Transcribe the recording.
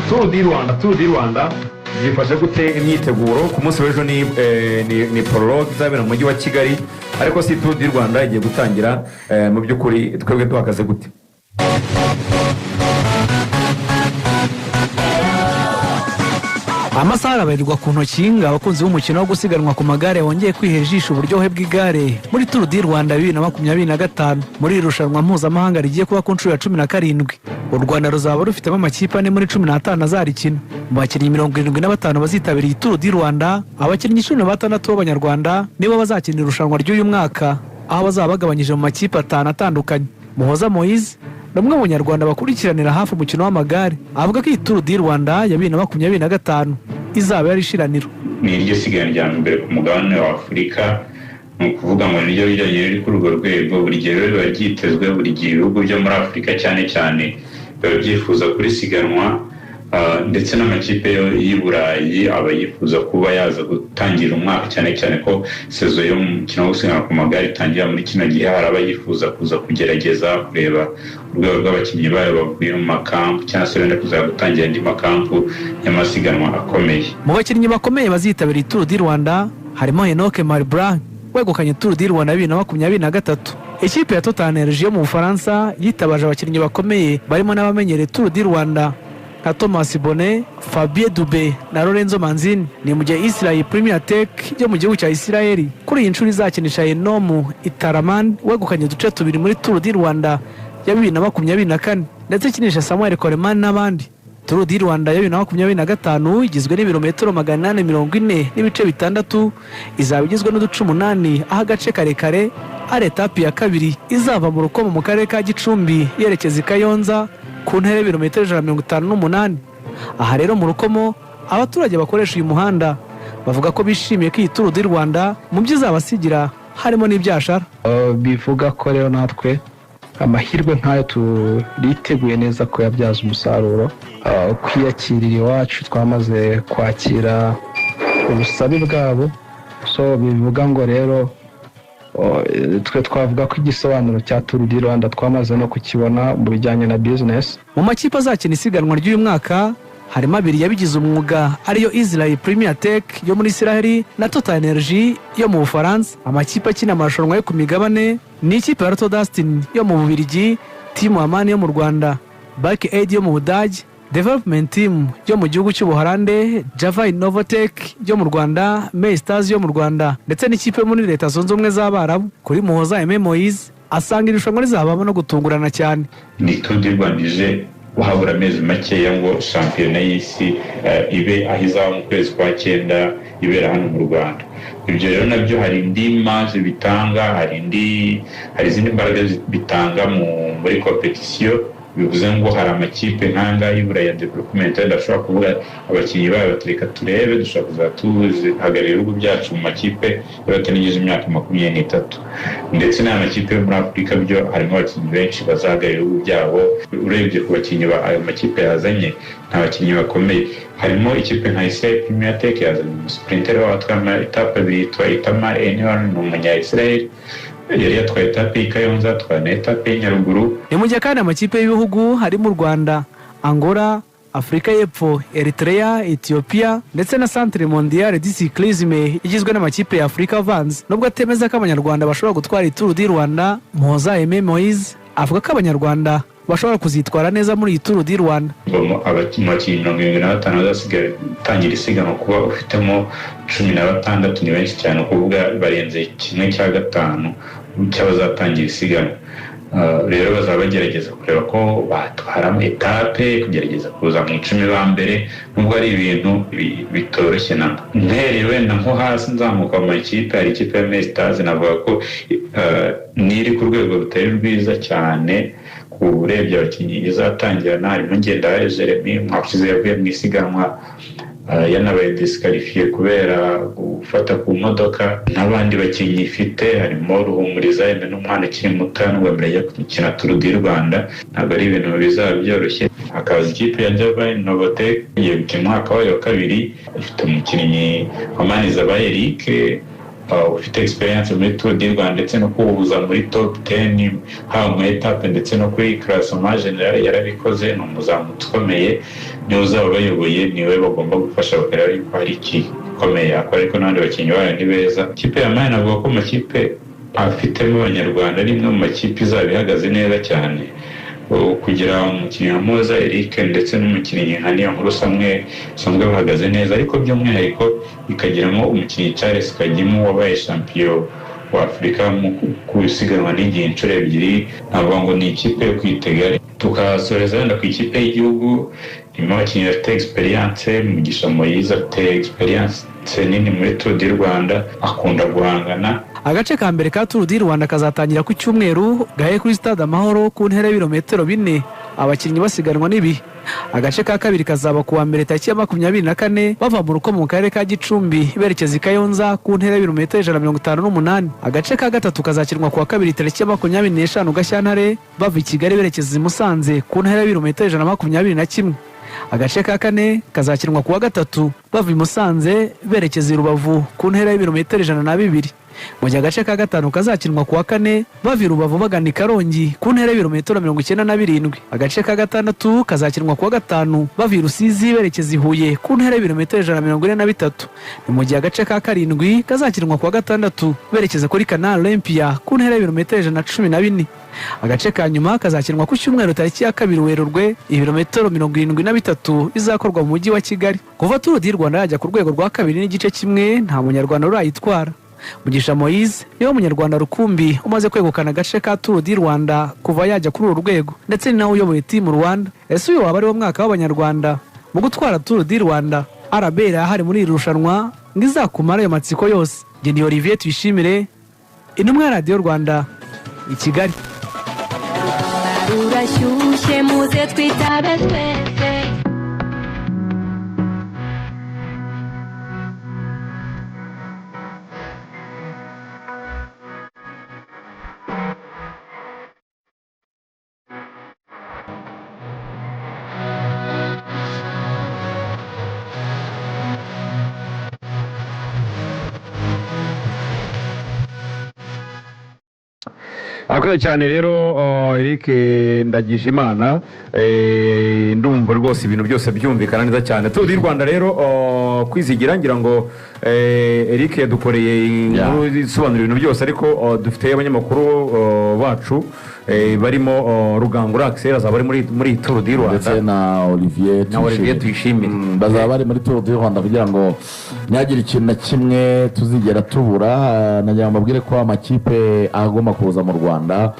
Tour du Rwanda zifashe gute imyiteguro ku munsi w'ejo ni prologue izabera mu mujyi wa Kigali, ariko si Tour du Rwanda igiye gutangira. Mu by'ukuri twebwe duhagaze gute? Amasaha arabarirwa ku ntoki ngo abakunzi b'umukino wo gusiganwa ku magare wongeye kwihera ijisho uburyohe bw'igare muri Tour du Rwanda 2025 muri irushanwa mpuzamahanga rigiye kuba ku nshuro ya 17. U Rwanda ruzaba rufitemo amakipe ane muri 15 azarikina. Mu bakinnyi 75 bazitabiriye Tour du Rwanda, abakinnyi 16 b'Abanyarwanda nibo bazakina irushanwa ry'uyu mwaka, aho bazaba bagabanyije mu makipe 5 atandukanye. Muhoza Moise namwe mu Banyarwanda bakurikiranira hafi umukino w'amagare avuga ko iyi Tour du Rwanda ya 2025 izaba yari ishiraniro. Ni iryo siganwa rya mbere ku mugabane wa Afurika, ni ukuvuga ngo niryo riri kuri urwo rwego. Buri gihe biba byitezwe, buri gihe ibihugu byo muri Afurika cyane cyane biba byifuza kurisiganwa, ndetse n'amakipe y'i Burayi aba yifuza kuba yaza gutangira umwaka, cyane cyane ko sezo yo mu mukino wo gusiganwa ku magare itangira muri kino gihe. Hari aba yifuza kuza kugerageza kureba urwego rw'abakinnyi bayo bavuye mu makampu, cyangwa se benda kuza gutangira andi makampu y'amasiganwa akomeye. Mu bakinnyi bakomeye bazitabira Tour du Rwanda harimo Enoch Malbranc wegukanye Tour du Rwanda 2023. Ikipe ya Total Energy yo mu Bufaransa yitabaje abakinnyi bakomeye barimo n'abamenyereye Tour du Rwanda nka Thomas Bonnet, Fabien Dube na Lorenzo Manzini. Ni mu gihe Israel Premier Tech yo mu gihugu cya Israel kuri iyi nshuro izakinisha Enom Itaraman wegukanye uduce tubiri muri Tour du Rwanda ya 2024, ndetse ikinisha Samuel Coleman n'abandi. Tour du Rwanda ya 2025 igizwe n'ibirometero 840 n'ibice bitandatu, izaba igizwe n'uduce 8, aho agace karekare ari etape ya kabiri izava mu Rukomo mu karere ka Gicumbi yerekeza i Kayonza ku ntera y'ibirometero 158. Aha rero mu Rukomo abaturage bakoresha uyu muhanda bavuga ko bishimiye ko iyi Tour du Rwanda mu byo izabasigira harimo n'ibyashara. Bivuga ko rero natwe amahirwe nk'ayo turiteguye neza ko yabyaza umusaruro. Kwiyakirira iwacu twamaze kwakira ubusabe bwabo, so bivuga ngo rero twe twavuga ko igisobanuro cya Tour du Rwanda twamaze no kukibona mu bijyanye na business. Mu makipe azakina isiganwa ry'uyu mwaka harimo 2 yabigize umwuga, ariyo Israel Premier Tech yo muri Israel na Total Energy yo mu Bufaransa. Amakipe akina amarushanwa yo ku migabane ni ikipe ya Roto Dustin yo mu Bubiligi, Team Amani yo mu Rwanda, Bike Aid yo mu Budage, Development Team yo mu gihugu cy'Ubuholande, Java Innovatech yo mu Rwanda, May Stars yo mu Rwanda, ndetse n'ikipe muri Leta Zunze Ubumwe z'Abarabu. Kuri Muhoza Moise asanga irushanwa rizabamo no gutungurana cyane. Ni Tour du Rwanda ije uhabura amezi makeya ngo shampiyona y'isi ibe aho izaba mu kwezi kwa 9 ibera hano mu Rwanda. Ibyo rero nabyo hari indi maze bitanga, hari izindi mbaraga bitanga muri competition. Bivuze ngo hari amakipe nkanga y'Iburaya development adashobora kuvuga abakinnyi bayo batereka turebe dushobora kuzahagarira ibihugu byacu mu makipe y'abatanigeze imyaka 23, ndetse n'amakipe yo muri Afurika byo harimo abakinnyi benshi bazahagarira ibihugu byabo. Urebye ku bakinnyi ayo makipe yazanye nta bakinnyi bakomeye. Harimo ikipe nka Israel Premier Tech yazanye sprinter watwara etape 2 yitwa Itama Enon, ni umunya-Israel yari yatwaye etape i Kayonza, atwara etape i Nyaruguru. Ni mu gihe kandi amakipe y'ibihugu harimo u Rwanda, Angola, Afrika y'Epfo, Eritrea, Ethiopia ndetse na Centre Mondial de Cyclisme igizwe n'amakipe ya Afrika avanze. Nubwo atemeza ko Abanyarwanda bashobora gutwara Tour du Rwanda, Muhoza Moise avuga ko Abanyarwanda bashobora kuzitwara neza muri iyi Tour du Rwanda. Abakinnyi 75 bazasigaye gutangira isiganwa, kuba ufitemo 16 ni benshi cyane, kuvuga barenze 1/5 cy'abazatangira isiganwa. Rero bazaba bagerageza kureba ko batwara etape, kugerageza kuza mu 10 ba mbere, nubwo ari ibintu bitoroshye. Na nterewe na nko hasi nzamuka mu makipe, hari ikipe ya May Stars navuga ko niri ku rwego rutari rwiza cyane. Urebye abakinnyi izatangirana harimo Ngendahayo Jeremy, mwashize yavuye mu isiganwa yanabaye disqualifié kubera gufata ku modoka. N'abandi bakinnyi ifite harimo Ruhumuriza n'umwana ukiri muto nubwo mbere yo gukina Tour du Rwanda, ntabwo ari ibintu bizaba byoroshye. Hakaza ikipe ya Java Innovatech igiye gukina umwaka wayo wa 2, ifite umukinnyi Amanizabaye Eric ufite experience muri Tour du Rwanda ndetse no kuwuza muri top 10 haba mu etape ndetse no kuri classement general yarabikoze. Ni umuzamu ukomeye, niwe uzaba bayoboye, niwe bagomba gufasha bakareba yuko hari igikomeye akora, ariko n'abandi bakinnyi bayo ni beza. Ikipe ya Mine avuga ko amakipe afitemo abanyarwanda ari imwe mu makipe izaba ihagaze neza cyane, kugira umukinnyi wa Moza Eric ndetse n'umukinnyi nka Niyonkuru Samuel usanzwe bahagaze neza, ariko by'umwihariko ikagiramo umukinnyi Charles Kagimu wabaye champion wa Afurika mu kusiganwa n'igihe inshuro ebyiri. Navuga ngo ni ikipe yo kwitega. Tukasoreza wenda ku ikipe y'igihugu, irimo abakinnyi bafite experience. Mugisha Moise afite experience nini muri Tour du Rwanda, akunda guhangana. Agace ka mbere ka Tour du Rwanda kazatangira ku cyumweru gahe kuri Stade Amahoro ku ntera y'ibirometero 4 abakinnyi basiganwa n'ibi. Agace ka kabiri kazaba kuwa mbere tariki ya 24 bava mu ruko mu karere ka Gicumbi berekeza i Kayonza ku ntera y'ibirometero 158. Agace ka gatatu kazakinwa kuwa kabiri tariki ya 25 Gashyantare bava i Kigali berekeza i Musanze ku ntera y'ibirometero 121. Agace ka kane kazakinwa kuwa gatatu bava i Musanze berekeza i Rubavu ku ntera y'ibirometero 102. Mu gihe agace ka gatanu kazakinwa kuwa kane bava i Rubavu bagana i Karongi ku ntera y'ibirometero 97. Agace ka gatandatu kazakinwa kuwa gatanu bava i Rusizi berekeza i Huye ku ntera y'ibirometero 143. Ni mu gihe agace ka karindwi kazakinwa kuwa gatandatu berekeza kuri Canal Olympia ku ntera y'ibirometero 114. Agace ka nyuma kazakinwa ku cyumweru tariki ya 2 Werurwe ibirometero 73 izakorwa mu mujyi wa Kigali. Kuva Tour du Rwanda yajya ku rwego rwa kabiri n'igice kimwe nta munyarwanda urayitwara. Mugisha Moise niwe munyarwanda rukumbi umaze kwegukana agace ka Tour du Rwanda kuva yajya kuri uru rwego, ndetse ni nawe uyoboye Team Rwanda. Ese uyu waba ari wo mwaka w'abanyarwanda mu gutwara Tour du Rwanda? Arabera hari muri iri rushanwa ngizakumara ayo matsiko yose. Jeni Olivier Tuyishimire, intumwa ya Radio Rwanda i Kigali. Urashyushye muze twitabe twese. Akoze cyane rero Eric Ndagijimana, ndumva rwose ibintu byose byumvikana neza cyane. Tour du Rwanda rero kwizigira, ngira ngo Eric yadukoreye inkuru isobanura ibintu byose, ariko dufite abanyamakuru bacu barimo Rugangura Axel azaba ari muri Tour du Rwanda ndetse na Olivier Tuyishimire bazaba bari muri Tour du Rwanda kugira ngo ntihagire ikintu na kimwe tuzigera tubura. nagira ngo mbabwire ko amakipe agomba kuza mu Rwanda